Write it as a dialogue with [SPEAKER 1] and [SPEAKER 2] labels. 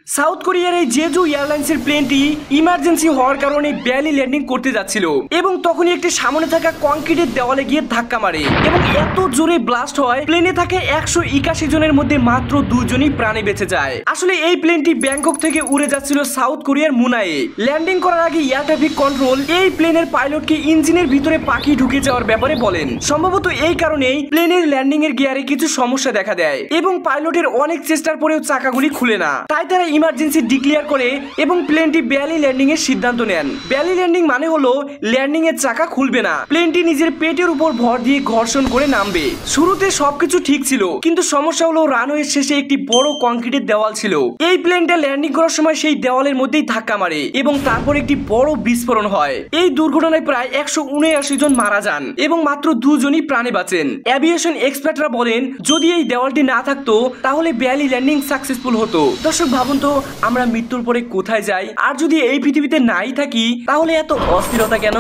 [SPEAKER 1] South কোরিয়ার এই Jeju এয়ারলাইন্সের প্লেনটি ইমার্জেন্সি হওয়ার কারণে ব্যালি ল্যান্ডিং করতে যাচ্ছিল এবং তখনই একটি সামনে থাকা কংক্রিটের দেওয়ালে গিয়ে ধাক্কা মারে এবং এত জোরে ব্লাস্ট হয় প্লেনে থাকে 181 জনের মধ্যে মাত্র 2 জনই প্রাণে বেঁচে যায়। আসলে এই প্লেনটি ব্যাংকক থেকে উড়ে যাচ্ছিল সাউথ কোরিয়ার মুনায়ে। ল্যান্ডিং করার আগে এয়ার ট্রাফিক কন্ট্রোল এই প্লেনের পাইলটকে ইঞ্জিনের ভিতরে পাখি ঢুকে যাওয়ার ব্যাপারে বলেন। সম্ভবত এই কারণেই প্লেনের ল্যান্ডিং এর গিয়ারে কিছু সমস্যা দেখা দেয় এবং পাইলটের অনেক চেষ্টার পরেও চাকাগুলি খুলে না, তাই তারা ইমার্জেন্সি ডিক্লেয়ার করে এবং প্লেনটি ব্যালি ল্যান্ডিং এর সিদ্ধান্ত নেন। ব্যালি ল্যান্ডিং মানে হলো ল্যান্ডিং এর চাকা খুলবে না, প্লেনটি নিজের পেটের উপর ভর দিয়ে ঘর্ষণ করে নামবে। শুরুতে সবকিছু ঠিক ছিল, কিন্তু সমস্যা হলো রানওয়ের শেষে একটি বড় কংক্রিটের দেওয়াল ছিল। এই প্লেনটা ল্যান্ডিং করার সময় সেই দেওয়ালের মধ্যেই ধাক্কা মারে এবং তারপর একটি বড় বিস্ফোরণ হয়। এই দুর্ঘটনায় প্রায় 179 জন মারা যান এবং মাত্র 2 জনই প্রাণে বাঁচেন। এভিয়েশন এক্সপার্টরা বলেন যদি এই দেওয়ালটি না থাকতো তাহলে ব্যালি ল্যান্ডিং সাকসেসফুল হতো। দর্শক ভাবুন তো, আমরা মৃত্যুর পরে কোথায় যাই? আর যদি এই পৃথিবীতে নাই থাকি তাহলে এত অস্থিরতা কেন?